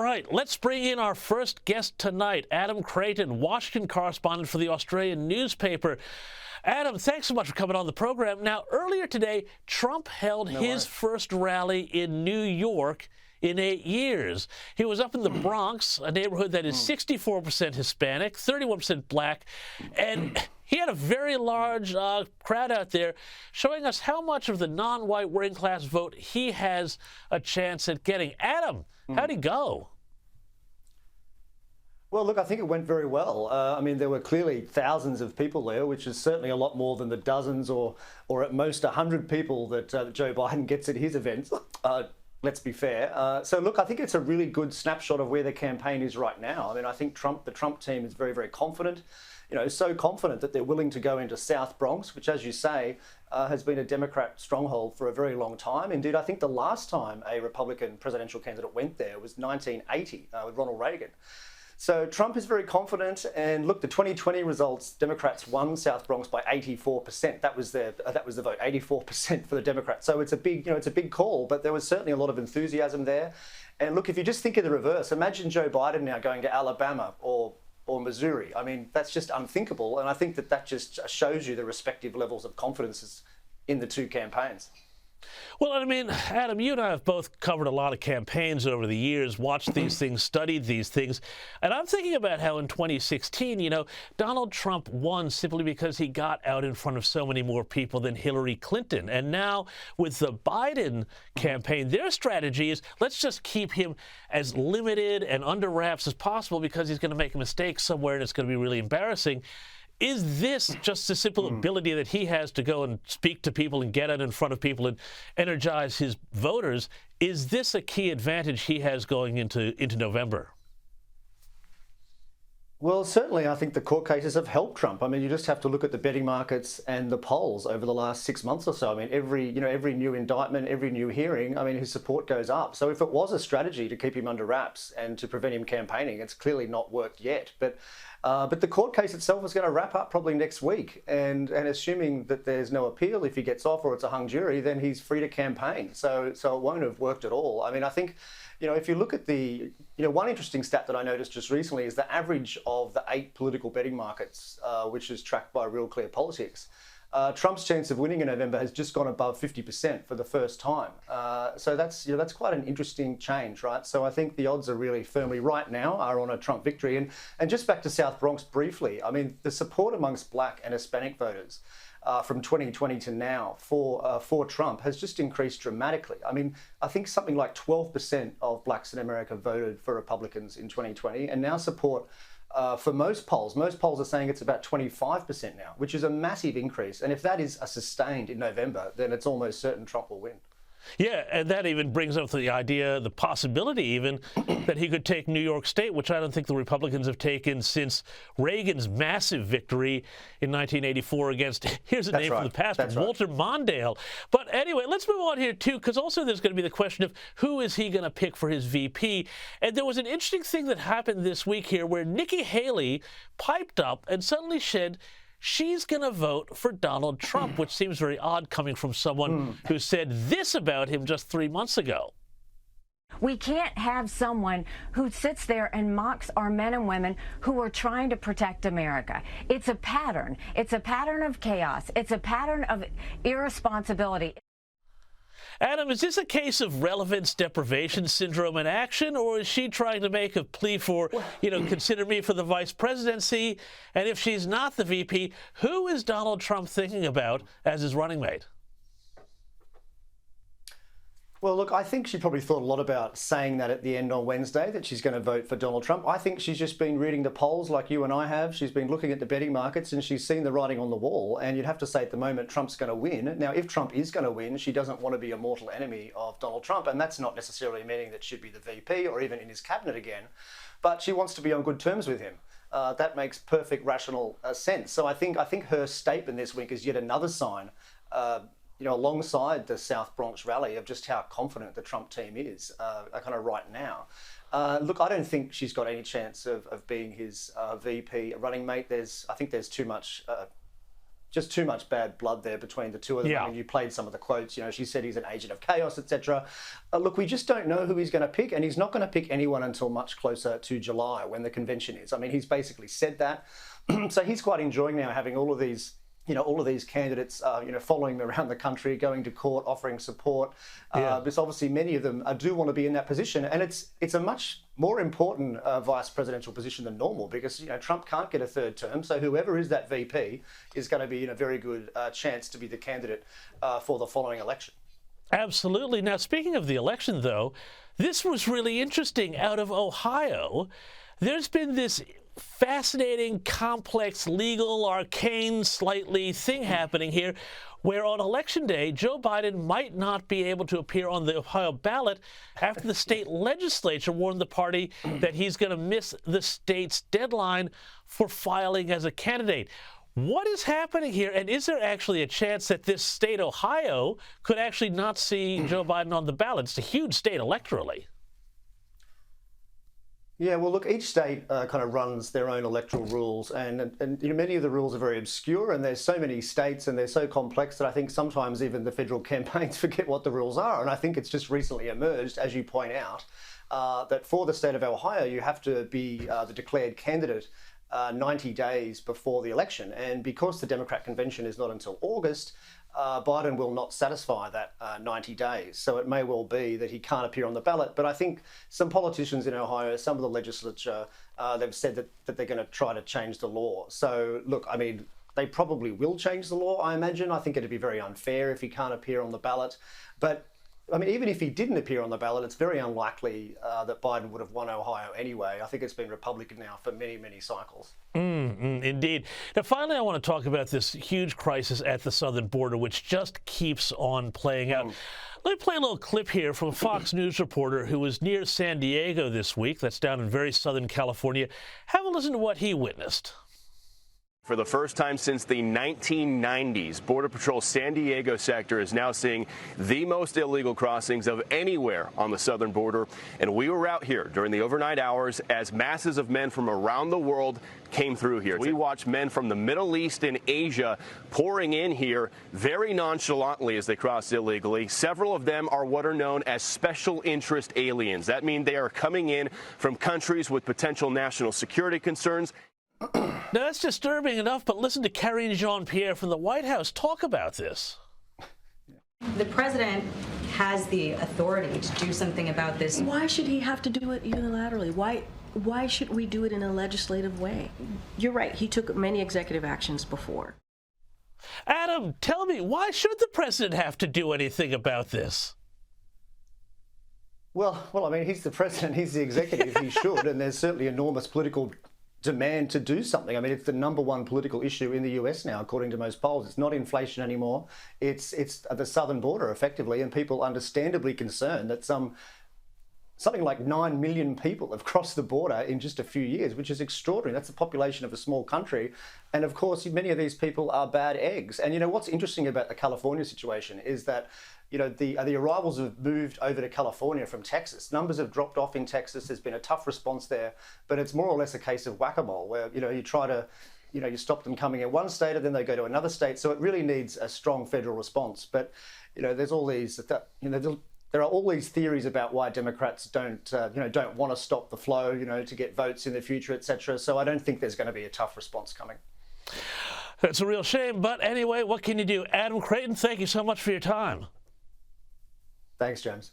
right, let's bring in our first guest tonight, Adam Creighton, Washington correspondent for the Australian newspaper. Adam, thanks so much for coming on the program. Now, earlier today, Trump held his first rally in New York in 8 years. He was up in the Bronx, a neighborhood that is 64% Hispanic, 31% black, and he had a very large crowd out there showing us how much of the non-white working class vote he has a chance at getting. Adam, how'd he go? Well, look, I think it went very well. I mean, there were clearly thousands of people there, which is certainly a lot more than the dozens or at most 100 people that Joe Biden gets at his events. Let's be fair. So, look, I think it's a really good snapshot of where the campaign is right now. I mean, I think the Trump team is very, very confident. You know, so confident that they're willing to go into South Bronx, which, as you say, has been a Democrat stronghold for a very long time. Indeed, I think the last time a Republican presidential candidate went there was 1980 with Ronald Reagan. So Trump is very confident, and look, the 2020 results, Democrats won South Bronx by 84%. That was the vote, 84% for the Democrats. So it's a big call, but there was certainly a lot of enthusiasm there. And look, if you just think of the reverse, imagine Joe Biden now going to Alabama or Missouri. I mean, that's just unthinkable, and I think that just shows you the respective levels of confidence in the two campaigns. Well, I mean, Adam, you and I have both covered a lot of campaigns over the years, watched these things, studied these things. And I'm thinking about how in 2016, you know, Donald Trump won simply because he got out in front of so many more people than Hillary Clinton. And now with the Biden campaign, their strategy is let's just keep him as limited and under wraps as possible because he's going to make a mistake somewhere and it's going to be really embarrassing. Is this just the simple ability that he has to go and speak to people and get out in front of people and energize his voters? Is this a key advantage he has going into November? Well, certainly, I think the court cases have helped Trump. I mean, you just have to look at the betting markets and the polls over the last 6 months or so. I mean, every new indictment, every new hearing, I mean, his support goes up. So if it was a strategy to keep him under wraps and to prevent him campaigning, it's clearly not worked yet. But the court case itself is going to wrap up probably next week. And assuming that there's no appeal, if he gets off or it's a hung jury, then he's free to campaign. So it won't have worked at all. I mean, I think, you know, if you look at one interesting stat that I noticed just recently is the average of the 8 political betting markets, which is tracked by Real Clear Politics. Trump's chance of winning in November has just gone above 50% for the first time. So that's quite an interesting change, right? So I think the odds are really firmly right now are on a Trump victory. And just back to South Bronx briefly, I mean, the support amongst black and Hispanic voters from 2020 to now for Trump has just increased dramatically. I mean, I think something like 12% of blacks in America voted for Republicans in 2020 and now support for most polls. Most polls are saying it's about 25% now, which is a massive increase. And if that is sustained in November, then it's almost certain Trump will win. Yeah, and that even brings up the idea, the possibility even, that he could take New York State, which I don't think the Republicans have taken since Reagan's massive victory in 1984 against, here's a name from the past, Walter Mondale. But anyway, let's move on here, too, because also there's going to be the question of who is he going to pick for his VP. And there was an interesting thing that happened this week here where Nikki Haley piped up and suddenly said she's going to vote for Donald Trump, which seems very odd coming from someone who said this about him just 3 months ago. We can't have someone who sits there and mocks our men and women who are trying to protect America. It's a pattern. It's a pattern of chaos. It's a pattern of irresponsibility. Adam, is this a case of relevance deprivation syndrome in action, or is she trying to make a plea for, you know, consider me for the vice presidency? And if she's not the VP, who is Donald Trump thinking about as his running mate? Well, look, I think she probably thought a lot about saying that at the end on Wednesday, that she's going to vote for Donald Trump. I think she's just been reading the polls like you and I have. She's been looking at the betting markets and she's seen the writing on the wall. And you'd have to say at the moment, Trump's going to win. Now, if Trump is going to win, she doesn't want to be a mortal enemy of Donald Trump. And that's not necessarily meaning that she'd be the VP or even in his cabinet again. But she wants to be on good terms with him. That makes perfect rational sense. So I think her statement this week is yet another sign you know, alongside the South Bronx rally of just how confident the Trump team is kind of right now. Look, I don't think she's got any chance of being his VP running mate. I think there's too much just too much bad blood there between the two of them. Yeah. I mean, you played some of the quotes. She said he's an agent of chaos, etc. Look, we just don't know who he's going to pick, and he's not going to pick anyone until much closer to July when the convention is. I mean, he's basically said that. So he's quite enjoying now having all of these candidates, following them around the country, going to court, offering support. Because obviously many of them do want to be in that position. And it's a much more important vice presidential position than normal because, Trump can't get a third term. So whoever is that VP is going to be in a very good chance to be the candidate for the following election. Absolutely. Now, speaking of the election, though, this was really interesting. Out of Ohio, there's been this fascinating, complex, legal, arcane, slightly thing happening here where on Election Day, Joe Biden might not be able to appear on the Ohio ballot after the state legislature warned the party that he's going to miss the state's deadline for filing as a candidate. What is happening here, and is there actually a chance that this state, Ohio, could actually not see Joe Biden on the ballot? It's a huge state electorally. Yeah, well, look, each state kind of runs their own electoral rules, and many of the rules are very obscure, and there's so many states, and they're so complex that I think sometimes even the federal campaigns forget what the rules are. And I think it's just recently emerged, as you point out, that for the state of Ohio, you have to be the declared candidate 90 days before the election. And because the Democrat convention is not until August, Biden will not satisfy that 90 days. So it may well be that he can't appear on the ballot. But I think some politicians in Ohio, some of the legislature, they've said that they're going to try to change the law. So look, I mean, they probably will change the law, I imagine. I think it'd be very unfair if he can't appear on the ballot. But I mean, even if he didn't appear on the ballot, it's very unlikely that Biden would have won Ohio anyway. I think it's been Republican now for many, many cycles. Indeed. Now, finally, I want to talk about this huge crisis at the southern border, which just keeps on playing out. Let me play a little clip here from a Fox News reporter who was near San Diego this week. That's down in very southern California. Have a listen to what he witnessed. For the first time since the 1990s, Border Patrol's San Diego sector is now seeing the most illegal crossings of anywhere on the southern border. And we were out here during the overnight hours as masses of men from around the world came through here. We watched men from the Middle East and Asia pouring in here very nonchalantly as they crossed illegally. Several of them are what are known as special interest aliens. That means they are coming in from countries with potential national security concerns. Now, that's disturbing enough, but listen to Karine Jean-Pierre from the White House talk about this. The president has the authority to do something about this. Why should he have to do it unilaterally? Why should we do it in a legislative way? You're right, he took many executive actions before. Adam, tell me, why should the president have to do anything about this? Well, I mean, he's the president, he's the executive, he should, and there's certainly enormous political demand to do something. I mean, it's the #1 political issue in the US now, according to most polls. It's not inflation anymore. It's the southern border, effectively, and people understandably concerned that something like 9 million people have crossed the border in just a few years, which is extraordinary. That's the population of a small country. And of course, many of these people are bad eggs. And what's interesting about the California situation is that the arrivals have moved over to California from Texas. Numbers have dropped off in Texas. There's been a tough response there, but it's more or less a case of whack-a-mole where, you try to, you stop them coming in one state and then they go to another state. So it really needs a strong federal response. But, there's all these, there are all these theories about why Democrats don't want to stop the flow, to get votes in the future, etc. So I don't think there's going to be a tough response coming. That's a real shame. But anyway, what can you do? Adam Creighton, thank you so much for your time. Thanks, James.